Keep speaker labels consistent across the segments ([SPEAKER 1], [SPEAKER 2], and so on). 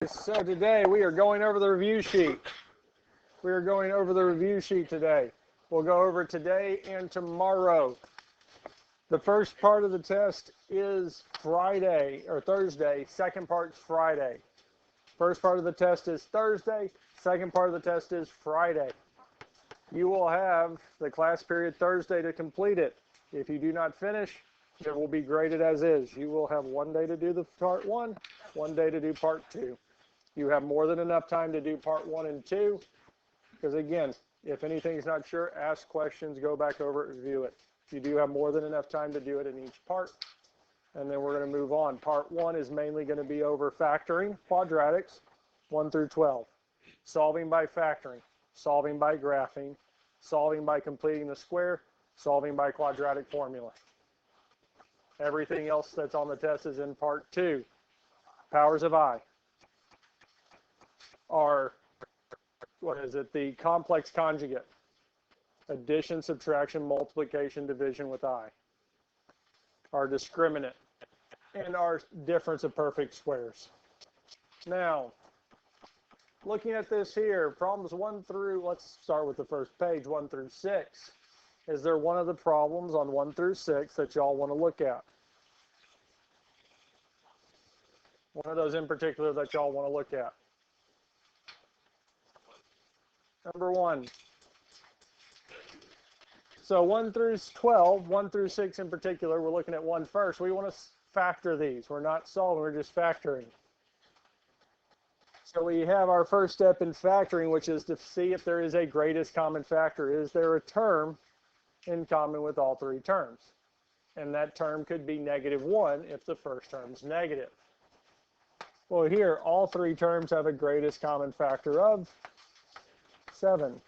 [SPEAKER 1] So today we are going over the review sheet. We are going over the review sheet today. We'll go over today and tomorrow. The first part of the test is Friday or Thursday. Second part's Friday. First part of the test is Thursday. Second part of the test is Friday. You will have the class period Thursday to complete it. If you do not finish, it will be graded as is. You will have 1 day to do the part 1, 1 day to do part 2. You have more than enough time to do part 1 and 2, because again, if anything's not sure, ask questions, go back over it, review it. You do have more than enough time to do it in each part, and then we're going to move on. Part 1 is mainly going to be over factoring, quadratics, 1 through 12, solving by factoring, solving by graphing, solving by completing the square, solving by quadratic formula. Everything else that's on the test is in part 2. Powers of I are, the complex conjugate, addition, subtraction, multiplication, division with I, our discriminant, and our difference of perfect squares. Now, looking at this here, problems 1 through, let's start with the first page, 1 through 6. Is there one of the problems on 1 through 6 that y'all want to look at? One of those in particular that y'all want to look at? Number 1. So 1 through 12, 1 through 6 in particular, we're looking at 1 first. We want to factor these. We're not solving, we're just factoring. So we have our first step in factoring, which is to see if there is a greatest common factor. Is there a term in common with all 3 terms? And that term could be -1 if the first term is negative. Well, here, all 3 terms have a greatest common factor of 7.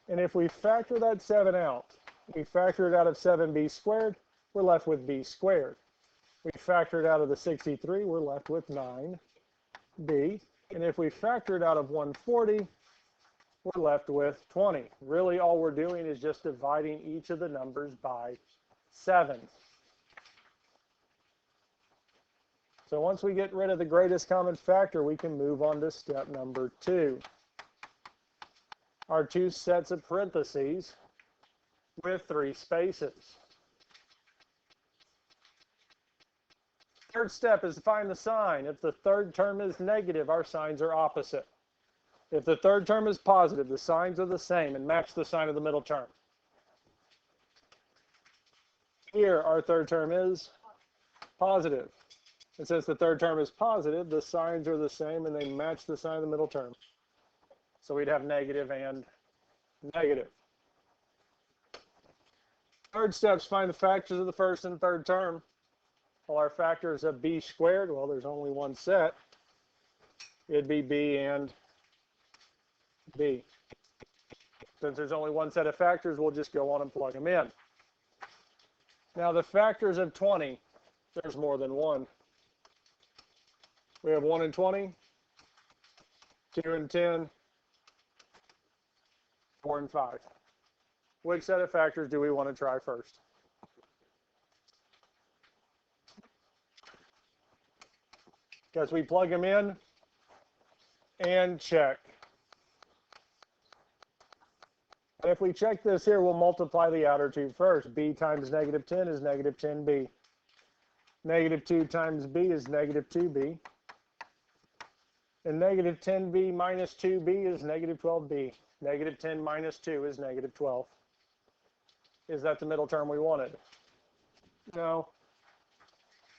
[SPEAKER 1] And if we factor that 7 out, we factor it out of 7b squared, we're left with b squared. We factor it out of the 63, we're left with 9b. And if we factor it out of 140, we're left with 20. Really, all we're doing is just dividing each of the numbers by 7. So once we get rid of the greatest common factor, we can move on to step number 2. Our 2 sets of parentheses with 3 spaces. Third step is to find the sign. If the third term is negative, our signs are opposite. If the third term is positive, the signs are the same and match the sign of the middle term. Here, our third term is positive. And since the third term is positive, the signs are the same and they match the sign of the middle term. So we'd have negative and negative. Third step's find the factors of the first and third term. Well, our factors of b squared, well, there's only one set. It'd be b and b. Since there's only one set of factors, we'll just go on and plug them in. Now, the factors of 20, there's more than one. We have 1 and 20, 2 and 10, 4 and 5. Which set of factors do we want to try first? Because we plug them in and check. And if we check this here, we'll multiply the outer 2 first. B times -10 is -10b. -2 times b is -2b. And -10b minus 2b is -12b. -10 minus 2 is -12. Is that the middle term we wanted? No.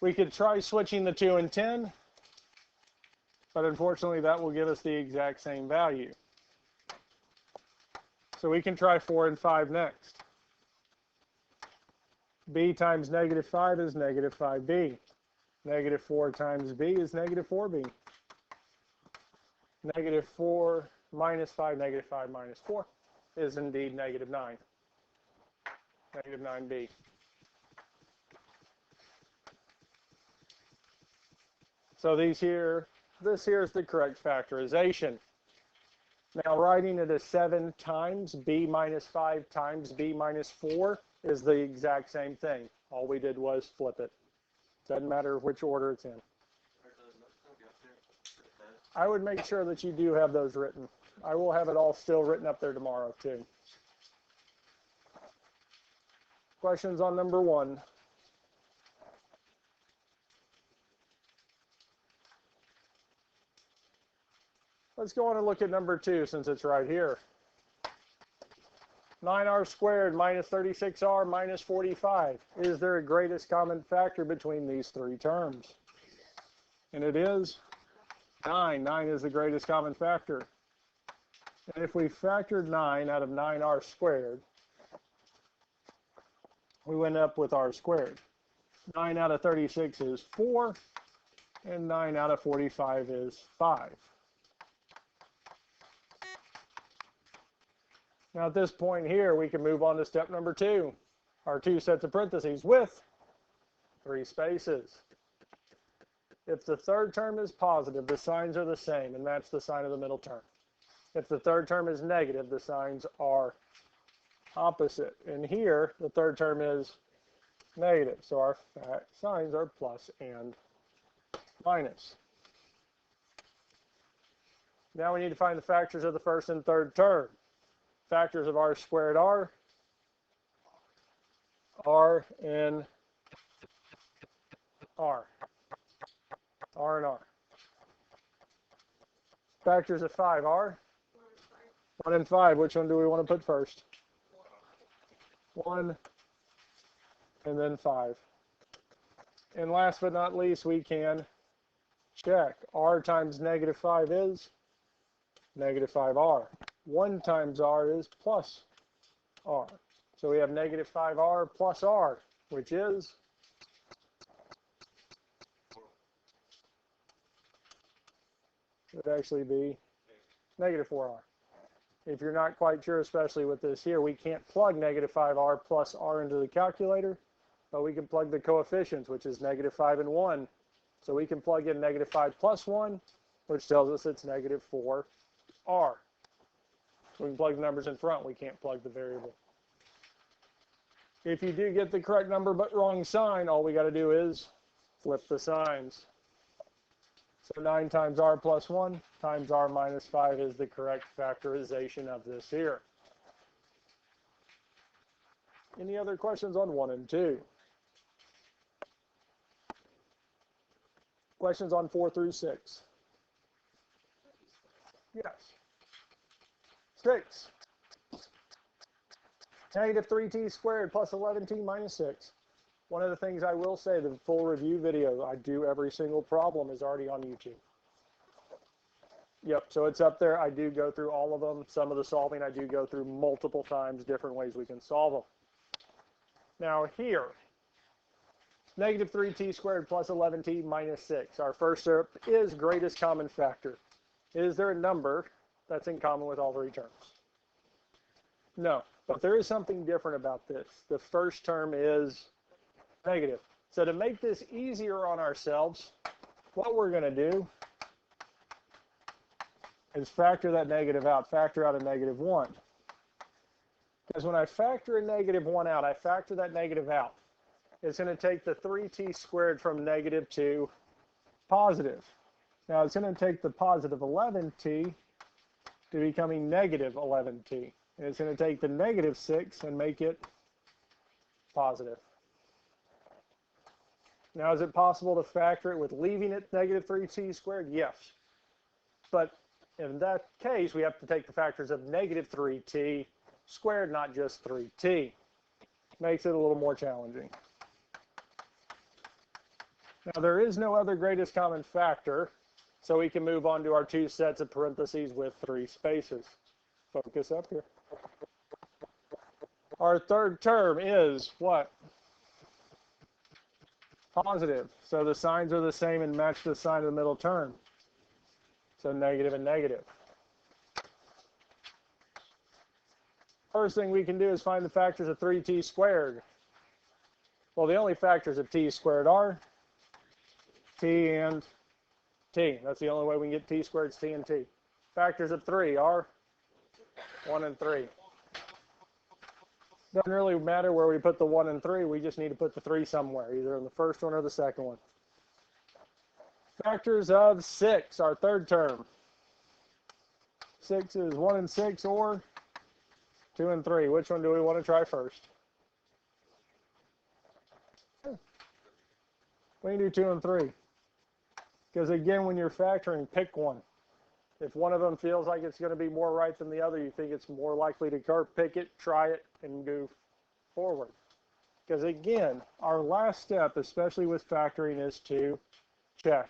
[SPEAKER 1] We could try switching the 2 and 10, but unfortunately that will give us the exact same value. So we can try 4 and 5 next. B times -5 is -5b. -4 times b is -4b. -4 minus 5, -5 minus 4 is indeed -9. -9b. So this here is the correct factorization. Now writing it as 7 times b minus 5 times b minus 4 is the exact same thing. All we did was flip it. Doesn't matter which order it's in. I would make sure that you do have those written. I will have it all still written up there tomorrow too. Questions on number 1? Let's go on and look at number 2 since it's right here. 9r squared minus 36r minus 45. Is there a greatest common factor between these 3 terms? And it is 9. 9 is the greatest common factor. And if we factored 9 out of 9r squared, we end up with r squared. 9 out of 36 is 4, and 9 out of 45 is 5. Now at this point here, we can move on to step number 2. Our 2 sets of parentheses with 3 spaces. If the third term is positive, the signs are the same, and that's the sign of the middle term. If the third term is negative, the signs are opposite. And here, the third term is negative, so our signs are plus and minus. Now we need to find the factors of the first and third term. Factors of r squared are r and r. R and R. Factors of 5 are 1 and 5. Which one do we want to put first? 1 and then 5. And last but not least, we can check. R times negative 5 is negative 5r. 1 times r is plus r. So we have negative 5r plus r, which is would actually be negative 4r. If you're not quite sure, especially with this here, we can't plug negative 5r plus r into the calculator, but we can plug the coefficients, which is negative 5 and 1. So we can plug in negative 5 plus 1, which tells us it's negative 4r. We can plug the numbers in front. We can't plug the variable. If you do get the correct number but wrong sign, all we got to do is flip the signs. So 9 times r plus 1 times r minus 5 is the correct factorization of this here. Any other questions on 1 and 2? Questions on 4 through 6? Yes. 6. Negative 3t squared plus 11t minus 6. One of the things I will say, the full review video I do every single problem is already on YouTube. Yep, so it's up there. I do go through all of them. Some of the solving I do go through multiple times, different ways we can solve them. Now here, negative 3t squared plus 11t minus 6. Our first step is greatest common factor. Is there a number that's in common with all 3 terms? No, but there is something different about this. The first term is negative. So to make this easier on ourselves, what we're going to do is factor that negative out. Factor out a negative 1. Because when I factor a negative 1 out, I factor that negative out. It's going to take the 3t squared from negative to positive. Now it's going to take the positive 11t to becoming negative 11t. And it's going to take the negative 6 and make it positive. Now, is it possible to factor it with leaving it negative 3t squared? Yes. But in that case, we have to take the factors of negative 3t squared, not just 3t. Makes it a little more challenging. Now, there is no other greatest common factor, so we can move on to our 2 sets of parentheses with 3 spaces. Focus up here. Our third term is what? Positive. So the signs are the same and match the sign of the middle term. So negative and negative. First thing we can do is find the factors of 3t squared. Well, the only factors of t squared are t and t. That's the only way we can get t squared is t and t. Factors of 3 are 1 and 3. Doesn't really matter where we put the 1 and 3. We just need to put the 3 somewhere, either in the first one or the second one. Factors of 6, our third term. 6 is 1 and 6 or 2 and 3. Which one do we want to try first? We can do 2 and 3. Because again, when you're factoring, pick one. If one of them feels like it's going to be more right than the other, you think it's more likely to occur, pick it, try it, and go forward. Because again, our last step, especially with factoring, is to check.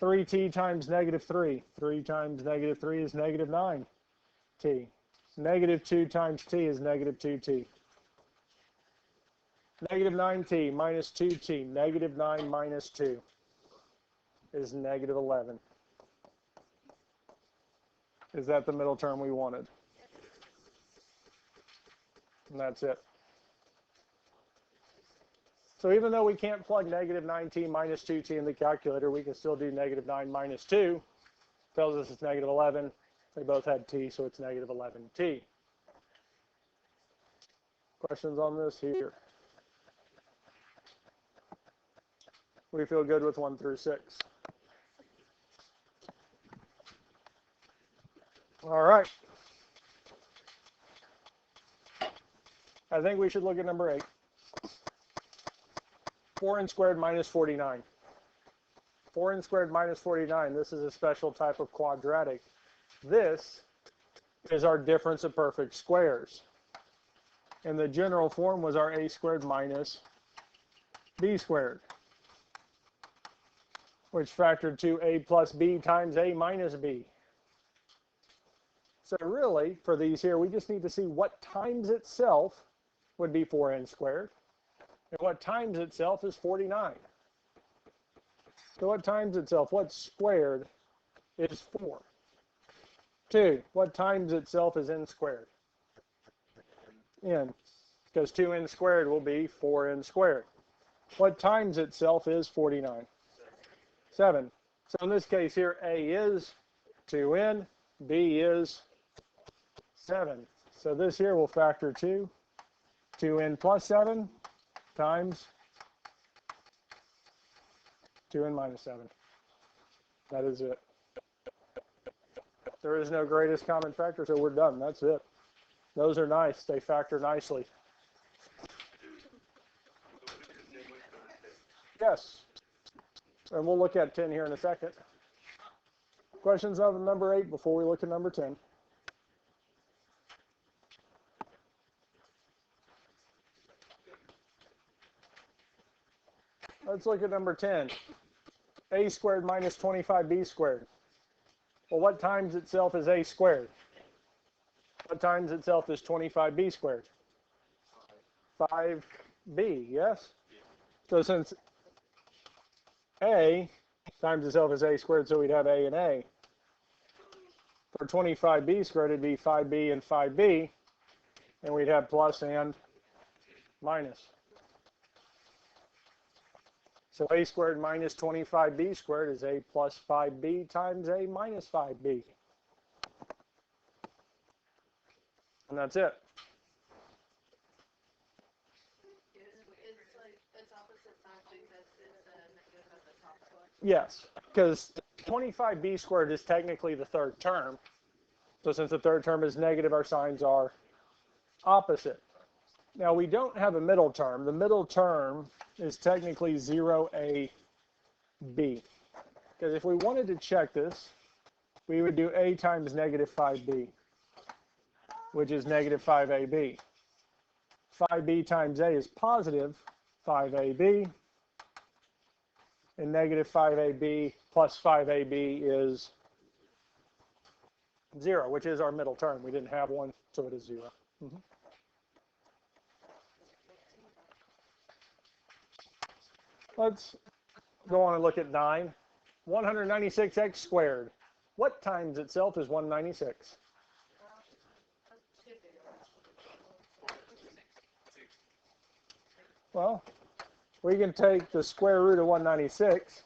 [SPEAKER 1] 3t times negative 3. 3 times negative 3 is negative 9t. Negative 2 times t is negative 2t. Negative 9t minus 2t, negative 9 minus 2 is negative 11. Is that the middle term we wanted? And that's it. So even though we can't plug negative 9t minus 2t in the calculator, we can still do negative 9 minus 2. Tells us it's negative 11. They both had t, so it's negative 11t. Questions on this here? We feel good with 1 through 6. All right. I think we should look at number 8. 4n squared minus 49. 4n squared minus 49, this is a special type of quadratic. This is our difference of perfect squares. And the general form was our a squared minus b squared, which factored to a plus b times a minus b. So really, for these here, we just need to see what times itself would be 4n squared, and what times itself is 49. So what times itself, what squared is 4? 2, what times itself is n squared? N, because 2n squared will be 4n squared. What times itself is 49? 7. So in this case here, a is 2n, b is 7. So this here will factor 2n plus 7 times 2n minus 7. That is it. There is no greatest common factor, so we're done. That's it. Those are nice. They factor nicely. Yes. And we'll look at 10 here in a second. Questions on number 8 before we look at number 10? Let's look at number 10. A squared minus 25b squared. Well, what times itself is a squared? What times itself is 25b squared? 5b, yes? So since a times itself is a squared, so we'd have a and a. For 25b squared, it'd be 5b and 5b, and we'd have plus and minus. So a squared minus 25b squared is a plus 5b times a minus 5b. And that's it. Yes, because 25b squared is technically the third term. So since the third term is negative, our signs are opposite. Now we don't have a middle term. The middle term is technically 0ab. Because if we wanted to check this, we would do a times negative 5b, which is negative 5ab. 5b times a is positive 5ab, and negative 5ab plus 5ab is 0, which is our middle term. We didn't have one, so it is 0. Let's go on and look at 9. 196x squared. What times itself is 196? Well, we can take the square root of 196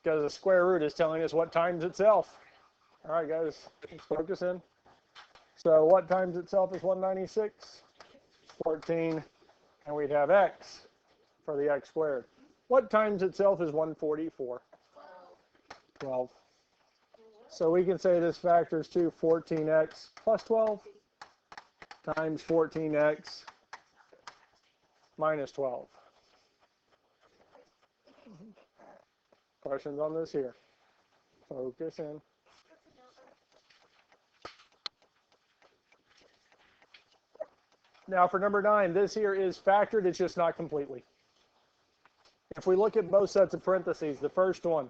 [SPEAKER 1] because the square root is telling us what times itself. All right, guys, let's focus in. So what times itself is 196? 14, and we'd have x for the x squared. What times itself is 144? 12. So we can say this factors to 14x plus 12 times 14x minus 12. Questions on this here? Focus in. Now for number 9, this here is factored, it's just not completely. If we look at both sets of parentheses, the first one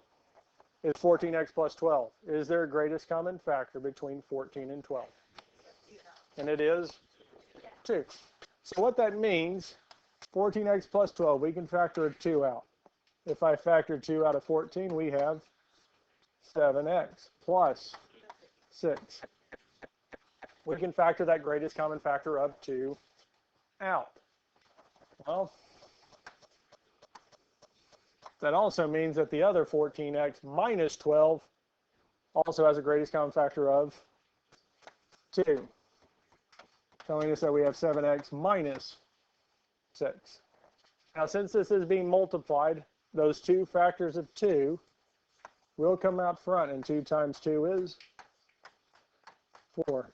[SPEAKER 1] is 14x plus 12. Is there a greatest common factor between 14 and 12? And it is 2. So what that means, 14x plus 12, we can factor a 2 out. If I factor 2 out of 14, we have 7x plus 6. We can factor that greatest common factor of 2 out. Well, that also means that the other 14x minus 12 also has a greatest common factor of 2, telling us that we have 7x minus 6. Now, since this is being multiplied, those two factors of 2 will come out front, and 2 times 2 is 4.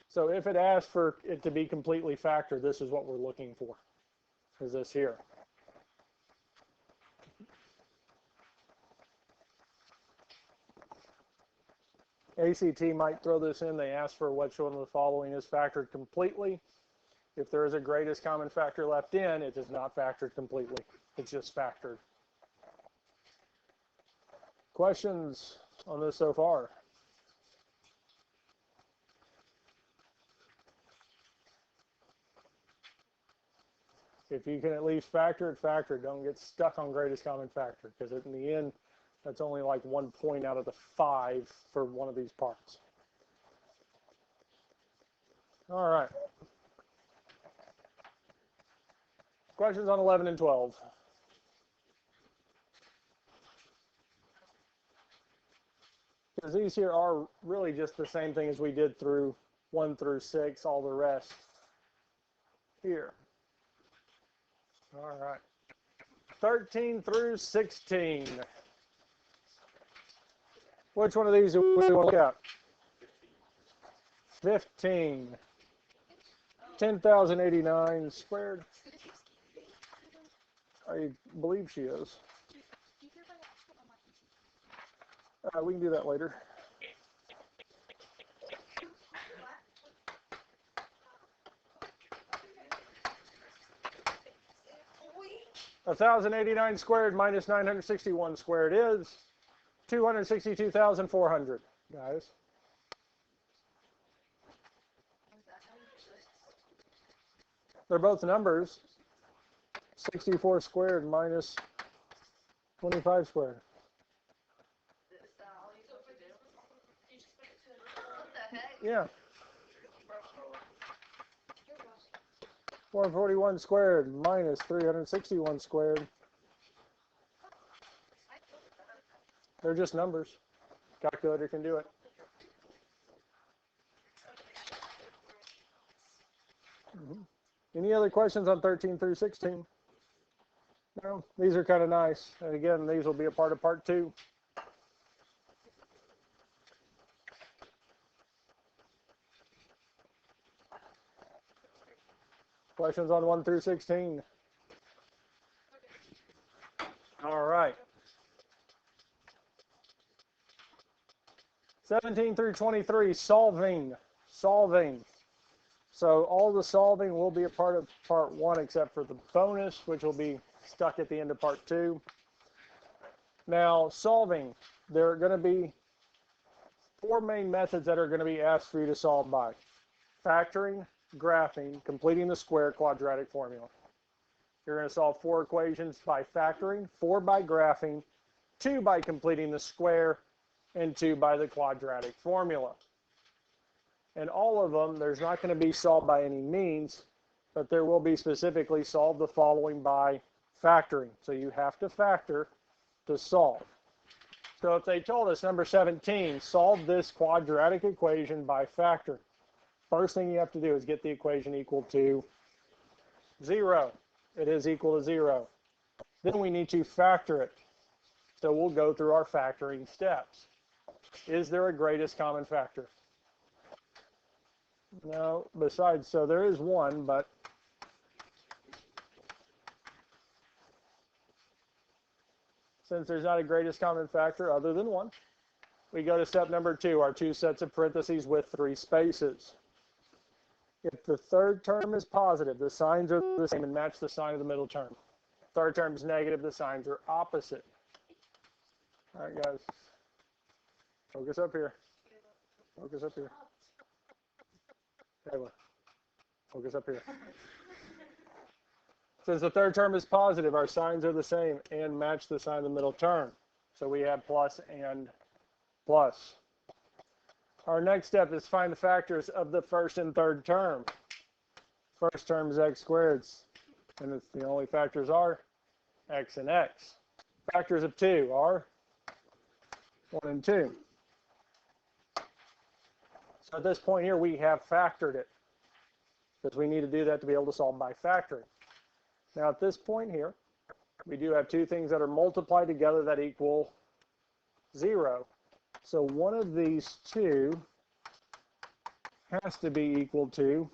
[SPEAKER 1] So if it asks for it to be completely factored, this is what we're looking for, is this here. ACT might throw this in. They ask for which one of the following is factored completely. If there is a greatest common factor left in, it is not factored completely. It's just factored. Questions on this so far? If you can at least factor it, factor it. Don't get stuck on greatest common factor, because in the end, that's only like 1 point out of the 5 for one of these parts. All right. Questions on 11 and 12? Because these here are really just the same thing as we did through 1 through 6, all the rest here. All right. 13 through 16. Which one of these do we want to look at? 15. 10,089 squared. I believe she is. We can do that later. A 1,089 squared minus 961 squared is 262,400, guys. They're both numbers. 64 squared minus 25 squared. Yeah. 441 squared minus 361 squared. They're just numbers. Calculator can do it. Any other questions on 13 through 16? No, these are kind of nice. And again, these will be a part of part 2. Questions on 1 through 16? All right. 17 through 23, solving. So all the solving will be a part of part 1 except for the bonus, which will be stuck at the end of part 2. Now, solving, there are going to be 4 main methods that are going to be asked for you to solve by. Factoring, graphing, completing the square quadratic formula. You're going to solve 4 equations by factoring, 4 by graphing, 2 by completing the square, and 2 by the quadratic formula. And all of them, there's not going to be solved by any means, but there will be specifically solve the following by factoring. So you have to factor to solve. So if they told us, number 17, solve this quadratic equation by factor, first thing you have to do is get the equation equal to 0. It is equal to 0. Then we need to factor it. So we'll go through our factoring steps. Is there a greatest common factor? No, besides, so there is one, but since there's not a greatest common factor other than 1, we go to step number 2, our 2 sets of parentheses with 3 spaces. If the third term is positive, the signs are the same and match the sign of the middle term. Third term is negative, the signs are opposite. All right, guys. Focus up here. Focus up here. Kayla, focus up here. Since the third term is positive, our signs are the same and match the sign of the middle term. So we have plus and plus. Our next step is find the factors of the first and third term. First term is x squared, and it's the only factors are x and x. Factors of 2 are 1 and 2. So at this point here, we have factored it, because we need to do that to be able to solve by factoring. Now at this point here, we do have 2 things that are multiplied together that equal 0. So one of these 2 has to be equal to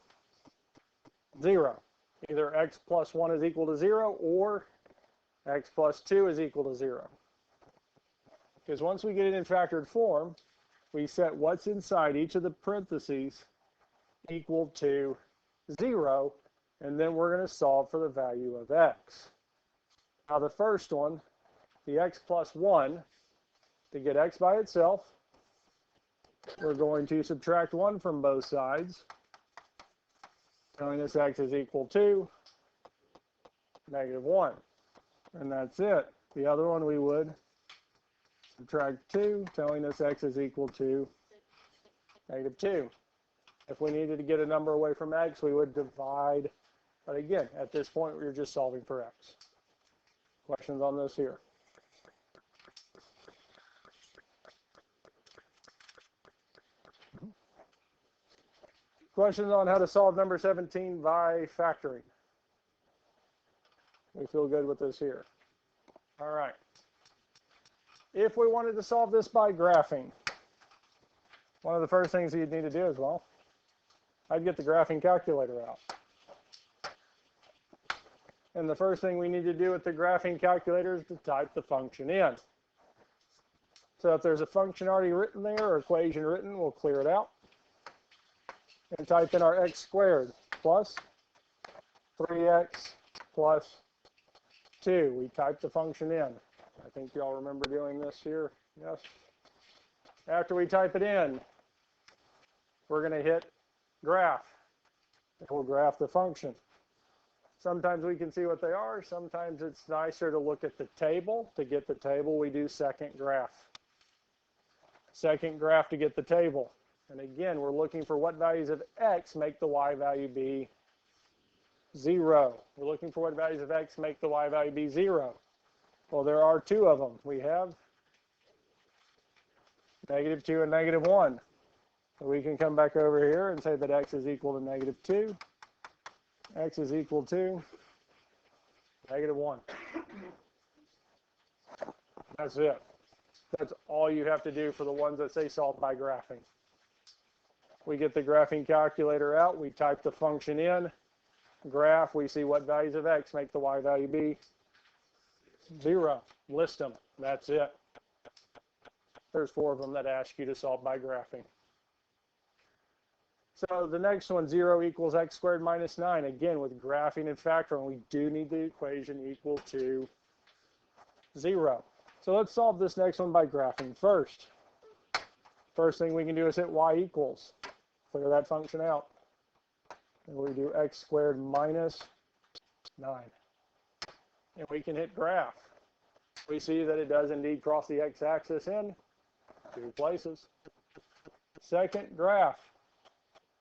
[SPEAKER 1] 0. Either x plus 1 is equal to 0 or x plus 2 is equal to 0. Because once we get it in factored form, we set what's inside each of the parentheses equal to 0, and then we're going to solve for the value of x. Now the first one, the x plus 1, to get x by itself, we're going to subtract 1 from both sides, telling us x is equal to -1. And that's it. The other one we would subtract 2, telling us x is equal to -2. If we needed to get a number away from x, we would divide. But again, at this point, we're just solving for x. Questions on this here? Questions on how to solve number 17 by factoring? We feel good with this here. All right. If we wanted to solve this by graphing, one of the first things you'd need to do is, well, I'd get the graphing calculator out. And the first thing we need to do with the graphing calculator is to type the function in. So if there's a function already written there or equation written, we'll clear it out. And type in our x squared plus 3x plus 2. We type the function in. I think you all remember doing this here. Yes. After we type it in, we're going to hit graph. And we'll graph the function. Sometimes we can see what they are. Sometimes it's nicer to look at the table. To get the table, we do second graph. Second graph to get the table. And again, we're looking for what values of x make the y value be 0. We're looking for what values of x make the y value be 0. Well, there are 2 of them. We have -2 and -1. So we can come back over here and say that x is equal to -2. X is equal to -1. That's it. That's all you have to do for the ones that say solve by graphing. We get the graphing calculator out. We type the function in. Graph. We see what values of x make the y value be 0. List them. That's it. There's 4 of them that ask you to solve by graphing. So the next one, 0 equals x squared minus 9. Again, with graphing and factoring, we do need the equation equal to 0. So let's solve this next one by graphing first. First thing we can do is hit y equals. Clear that function out. And we do x squared minus 9. And we can hit graph. We see that it does indeed cross the x-axis in 2 places. Second graph.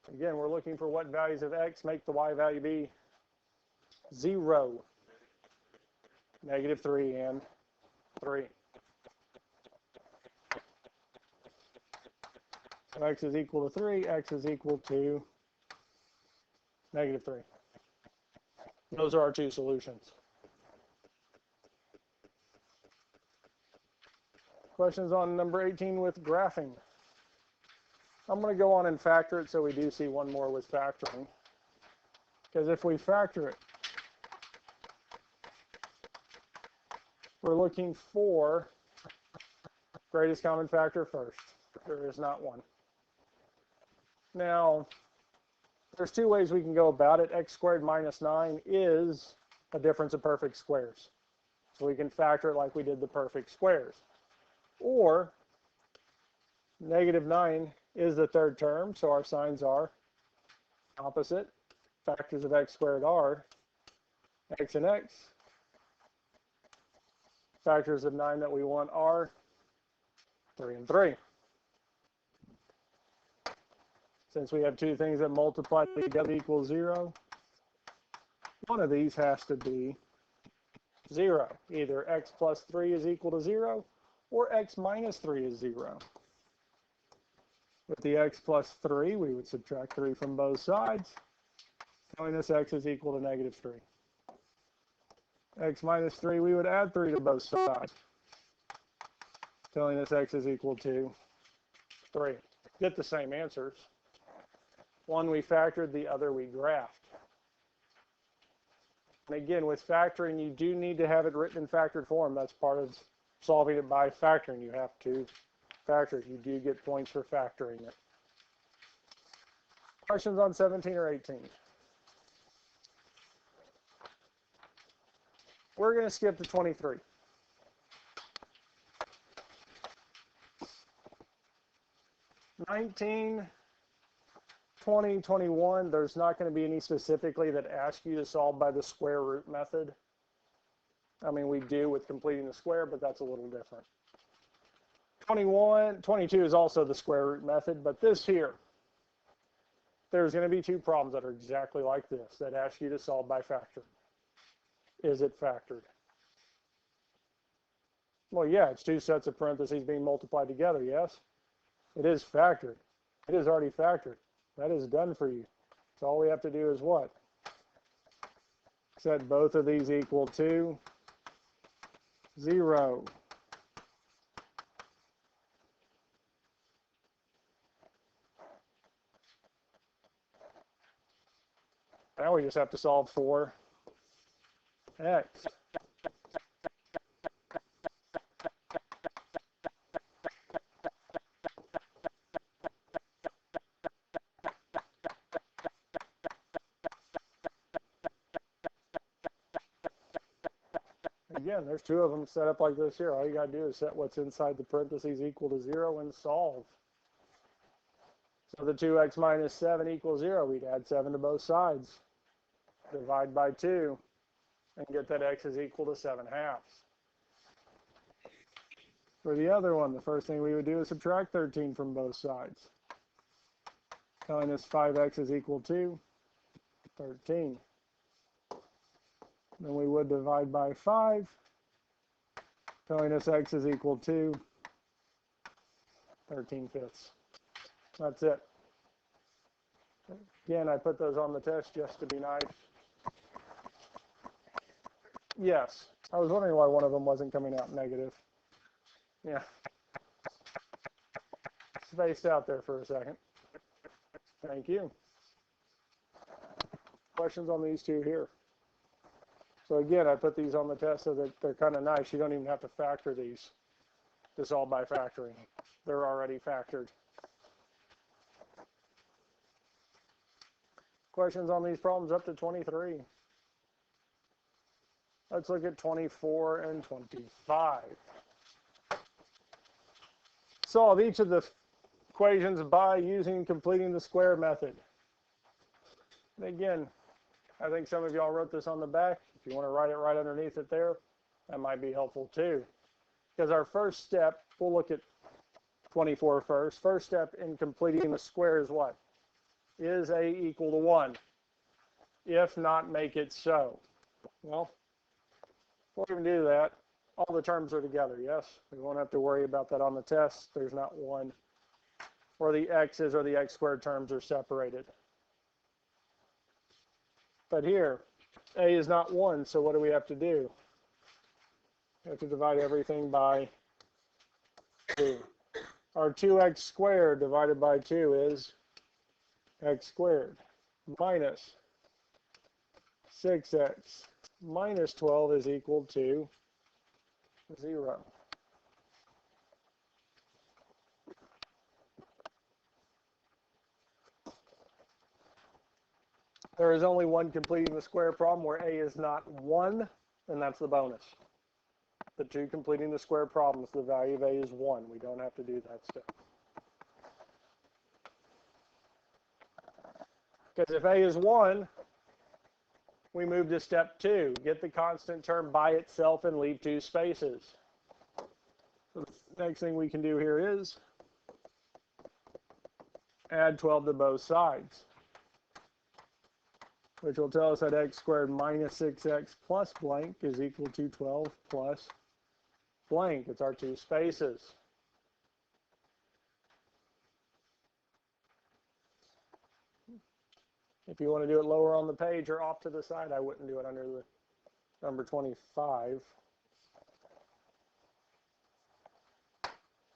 [SPEAKER 1] Again, we're looking for what values of x make the y value be 0. -3 and 3. So x is equal to 3, x is equal to -3. Those are our two solutions. Questions on number 18 with graphing. I'm going to go on and factor it so we do see one more with factoring. Because if we factor it, we're looking for greatest common factor first. There is not one. Now, there's two ways we can go about it. X squared minus 9 is a difference of perfect squares. So we can factor it like we did the perfect squares. Or negative 9 is the third term, so our signs are opposite. Factors of x squared are x and x. Factors of 9 that we want are 3 and 3. Since we have two things that multiply together equal 0, one of these has to be 0. Either x plus 3 is equal to 0, or x minus 3 is 0. With the x plus 3, we would subtract 3 from both sides, telling us x is equal to negative 3. X minus 3, we would add 3 to both sides, telling us x is equal to 3. Get the same answers. One we factored, the other we graphed. And again, with factoring, you do need to have it written in factored form. That's part of solving it by factoring. You have to factor it. You do get points for factoring it. Questions on 17 or 18? We're going to skip to 23. (19, 20, 21), there's not going to be any specifically that ask you to solve by the square root method. I mean, we do with completing the square, but that's a little different. 22 is also the square root method, but this here, there's going to be two problems that are exactly like this that ask you to solve by factor. Is it factored? Well, yeah, it's two sets of parentheses being multiplied together, yes? It is factored. It is already factored. That is done for you. So all we have to do is what? Set both of these equal to 0. Now we just have to solve for x. Again, there's two of them set up like this here. All you got to do is set what's inside the parentheses equal to 0 and solve. So the 2x minus 7 equals 0. We'd add 7 to both sides. Divide by 2 and get that x is equal to 7/2. For the other one, the first thing we would do is subtract 13 from both sides, telling us 5x is equal to 13. Then we would divide by 5, telling us x is equal to 13/5. That's it. Again, I put those on the test just to be nice. Yes, I was wondering why one of them wasn't coming out negative. Yeah. Spaced out there for a second. Thank you. Questions on these two here? So again, I put these on the test so that they're kind of nice. You don't even have to factor these to solve by factoring. They're already factored. Questions on these problems up to 23? Let's look at 24 and 25. Solve each of the equations by using completing the square method. And again, I think some of y'all wrote this on the back. If you want to write it right underneath it there, that might be helpful too. Because our first step, we'll look at 24 first. First step in completing the square is what? Is a equal to 1? If not, make it so. Well, before we can do that, all the terms are together, yes? We won't have to worry about that on the test. There's not one where the x's or the x squared terms are separated. But here, A is not 1, so what do we have to do? We have to divide everything by 2. Our 2x squared divided by 2 is x squared minus 6x minus 12 is equal to 0. There is only one completing the square problem where A is not 1, and that's the bonus. The two completing the square problems, the value of A is 1. We don't have to do that step. Because if A is 1, we move to step 2. Get the constant term by itself and leave 2 spaces. So the next thing we can do here is add 12 to both sides, which will tell us that x squared minus 6x plus blank is equal to 12 plus blank. It's our 2 spaces. If you want to do it lower on the page or off to the side, I wouldn't do it under the number 25.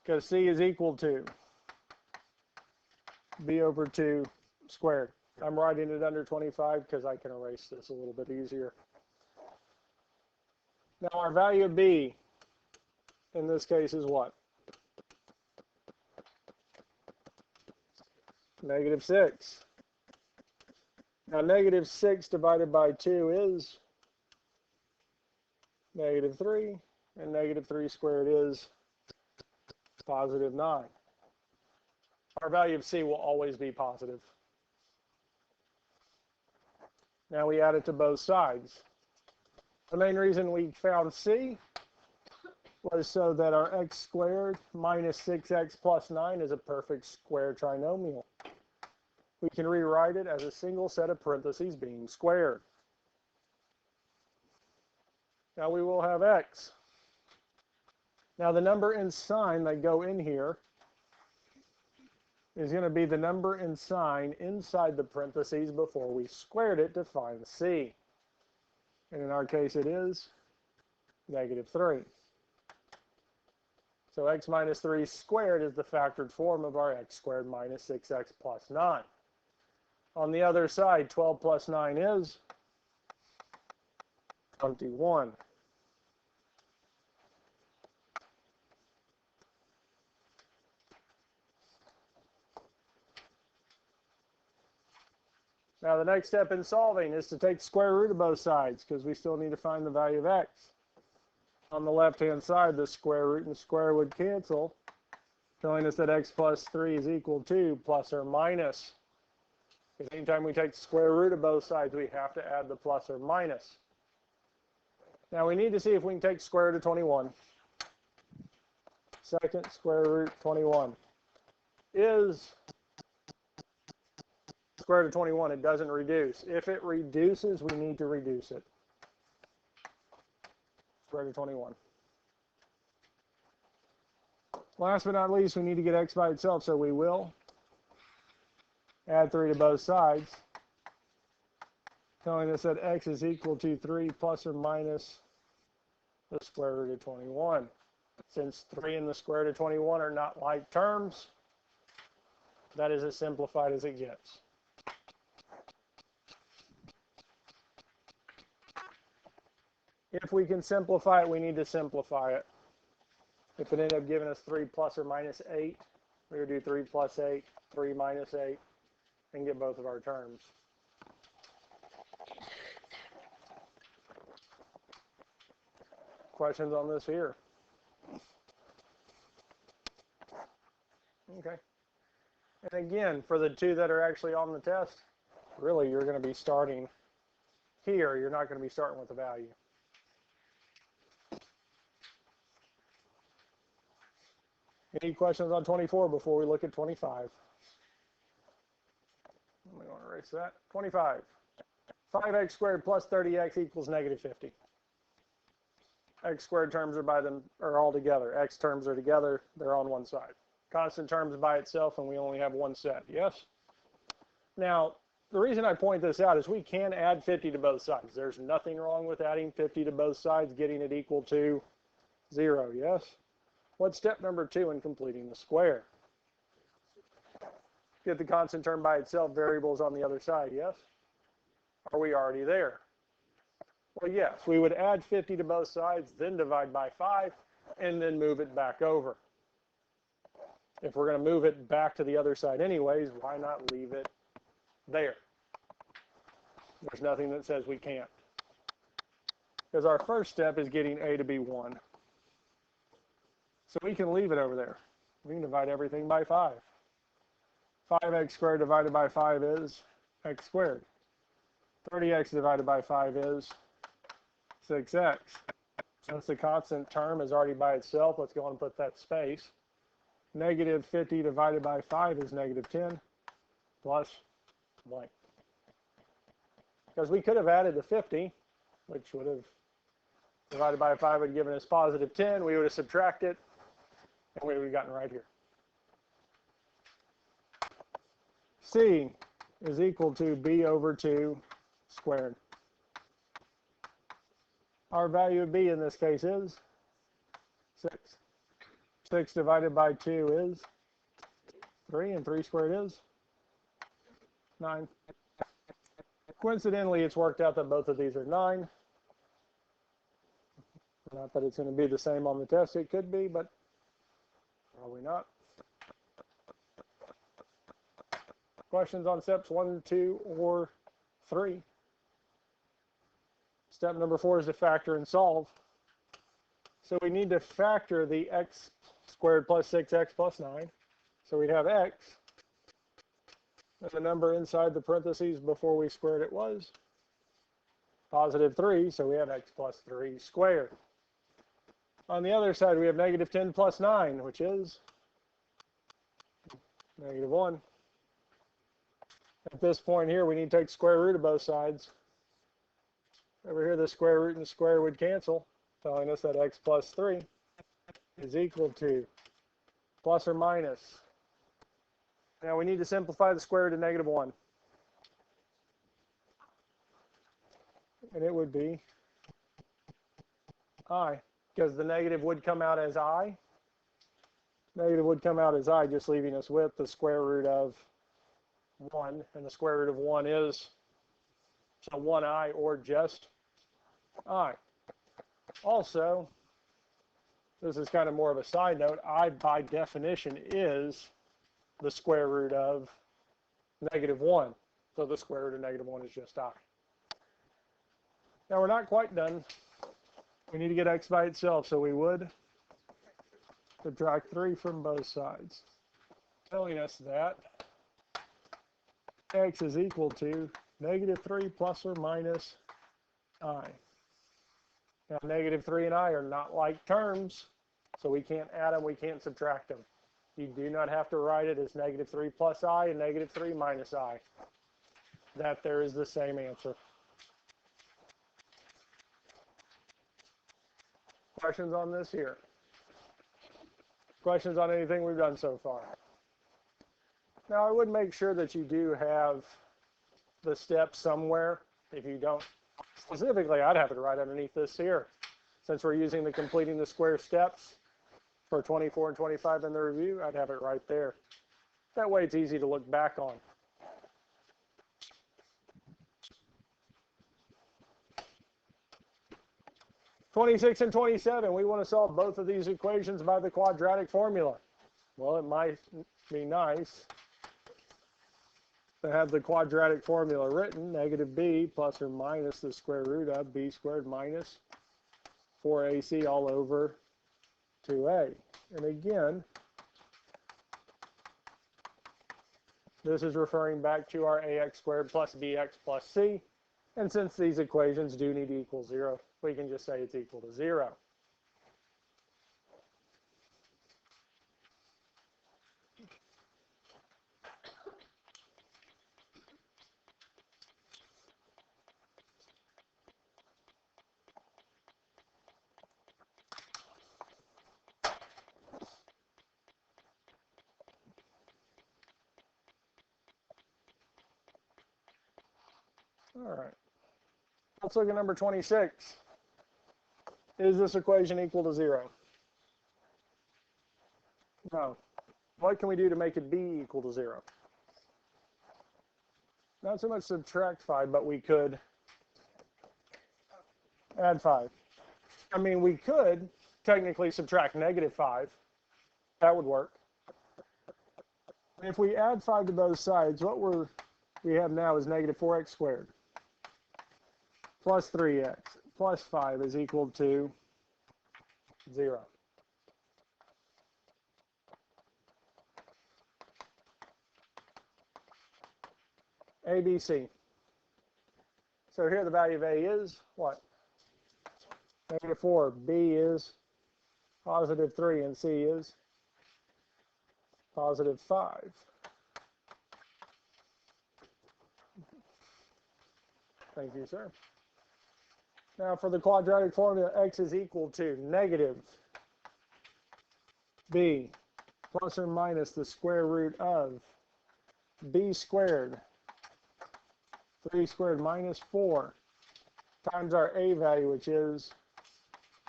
[SPEAKER 1] Because C is equal to B over 2 squared. I'm writing it under 25 because I can erase this a little bit easier. Now our value of B in this case is what? Negative 6. Now negative 6 divided by 2 is negative 3, and negative 3 squared is positive 9. Our value of C will always be positive. Now we add it to both sides. The main reason we found C was so that our x squared minus 6x plus 9 is a perfect square trinomial. We can rewrite it as a single set of parentheses being squared. Now we will have x. Now the number and sign that go in here is going to be the number and sign inside the parentheses before we squared it to find C. And in our case it is negative 3. So x minus 3 squared is the factored form of our x squared minus 6x plus 9. On the other side, 12 plus 9 is 21. Now the next step in solving is to take the square root of both sides because we still need to find the value of x. On the left-hand side, the square root and square would cancel, telling us that x plus 3 is equal to plus or minus. Because anytime we take the square root of both sides, we have to add the plus or minus. Now we need to see if we can take square root of 21. Second square root 21 is square root of 21. It doesn't reduce. If it reduces, we need to reduce it. Square root of 21. Last but not least, we need to get x by itself, so we will add 3 to both sides, telling us that x is equal to 3 plus or minus the square root of 21. Since 3 and the square root of 21 are not like terms, that is as simplified as it gets. If we can simplify it, we need to simplify it. If it ended up giving us 3 plus or minus 8, we would do 3 plus 8, 3 minus 8, and get both of our terms. Questions on this here? Okay. And again, for the two that are actually on the test, really you're going to be starting here. You're not going to be starting with the value. Any questions on 24 before we look at 25? I'm going to erase that. 25. 5x squared plus 30x equals negative 50. X squared terms are all together. X terms are together. They're on one side. Constant terms by itself, and we only have one set. Yes? Now, the reason I point this out is we can add 50 to both sides. There's nothing wrong with adding 50 to both sides, getting it equal to 0, yes? What's step number 2 in completing the square? Get the constant term by itself, variables on the other side, yes? Are we already there? Well, yes, we would add 50 to both sides, then divide by 5, and then move it back over. If we're going to move it back to the other side anyways, why not leave it there? There's nothing that says we can't. Because our first step is getting a to be 1. So we can leave it over there. We can divide everything by 5. 5x squared divided by 5 is x squared. 30x divided by 5 is 6x. Since the constant term is already by itself, let's go and put that space. Negative 50 divided by 5 is negative 10 plus blank. Because we could have added the 50, which would have divided by 5 would have given us positive 10. We would have subtracted, and we would have gotten right here. C is equal to b over 2 squared. Our value of b in this case is 6. 6 divided by 2 is 3, and 3 squared is 9. Coincidentally, it's worked out that both of these are 9. Not that it's going to be the same on the test. It could be, but probably not. Questions on steps 1, 2, or 3? Step number 4 is to factor and solve. So we need to factor the x squared plus 6x plus 9. So we'd have x, and the number inside the parentheses before we squared it was positive 3, so we have x plus 3 squared. On the other side, we have negative 10 plus 9, which is negative 1. At this point here, we need to take square root of both sides. Over here, the square root and square would cancel, telling us that x plus 3 is equal to plus or minus. Now we need to simplify the square root of negative 1. And it would be I, because the negative would come out as I. Negative would come out as I, just leaving us with the square root of 1. And the square root of 1 is so 1i, or just I. Also, this is kind of more of a side note, I by definition is the square root of negative 1. So the square root of negative 1 is just I. Now we're not quite done. We need to get x by itself, so we would subtract 3 from both sides, telling us that x is equal to negative 3 plus or minus I. Now, negative 3 and I are not like terms, so we can't add them, we can't subtract them. You do not have to write it as negative 3 plus I and negative 3 minus I. That there is the same answer. Questions on this here? Questions on anything we've done so far? Now, I would make sure that you do have the steps somewhere. If you don't, specifically, I'd have it right underneath this here. Since we're using the completing the square steps for 24 and 25 in the review, I'd have it right there. That way it's easy to look back on. (26) and 27, we want to solve both of these equations by the quadratic formula. Well, it might be nice to have the quadratic formula written, negative b plus or minus the square root of b squared minus 4ac all over 2a. And again, this is referring back to our ax squared plus bx plus c. And since these equations do need to equal 0, we can just say it's equal to 0. All right. Let's look at number 26. Is this equation equal to 0? No. What can we do to make it be equal to 0? Not so much subtract 5, but we could add 5. I mean, we could technically subtract -5. That would work. If we add 5 to both sides, what we have now is -4x squared plus 3x plus 5 is equal to 0. A, B, C. So here the value of A is what? -4. B is +3, and C is +5. Thank you, sir. Now for the quadratic formula, x is equal to -b plus or minus the square root of b squared, 3 squared minus 4 times our a value, which is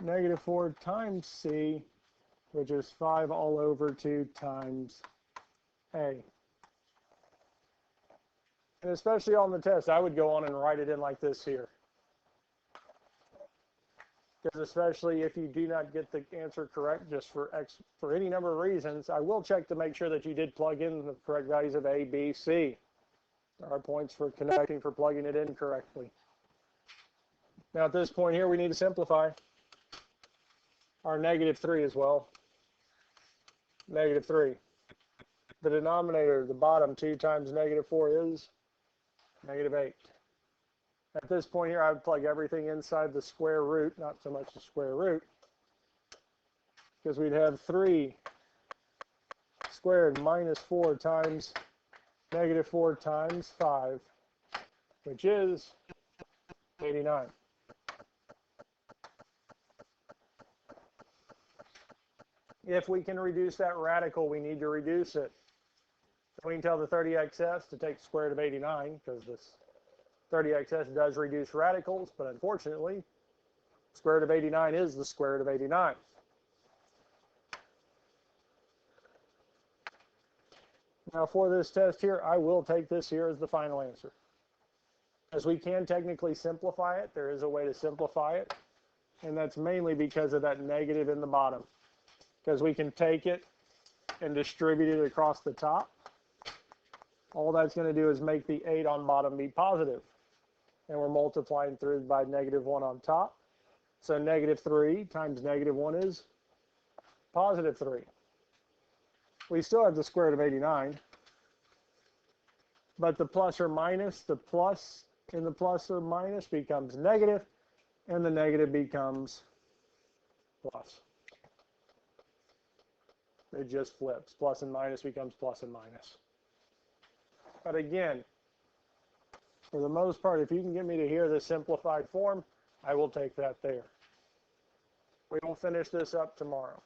[SPEAKER 1] -4 times c, which is 5 all over 2 times a. And especially on the test, I would go on and write it in like this here. Because especially if you do not get the answer correct, just for any number of reasons, I will check to make sure that you did plug in the correct values of A, B, C. There are points for connecting for plugging it in correctly. Now at this point here, we need to simplify our -3 as well. -3. The denominator, the bottom 2 times -4 is -8. At this point here, I would plug everything inside the square root, not so much the square root, because we'd have 3 squared minus 4 times -4 times 5, which is 89. If we can reduce that radical, we need to reduce it. So we can tell the 30xs to take the square root of 89, because this 30xs does reduce radicals, but unfortunately, square root of 89 is the square root of 89. Now for this test here, I will take this here as the final answer. As we can technically simplify it, there is a way to simplify it, and that's mainly because of that negative in the bottom. Because we can take it and distribute it across the top. All that's going to do is make the 8 on bottom be positive. And we're multiplying through by -1 on top. So -3 times -1 is +3. We still have the square root of 89. But the plus or minus, the plus in the plus or minus becomes negative, and the negative becomes plus. It just flips. Plus and minus becomes plus and minus. But again, for the most part, if you can get me to hear the simplified form, I will take that there. We will finish this up tomorrow.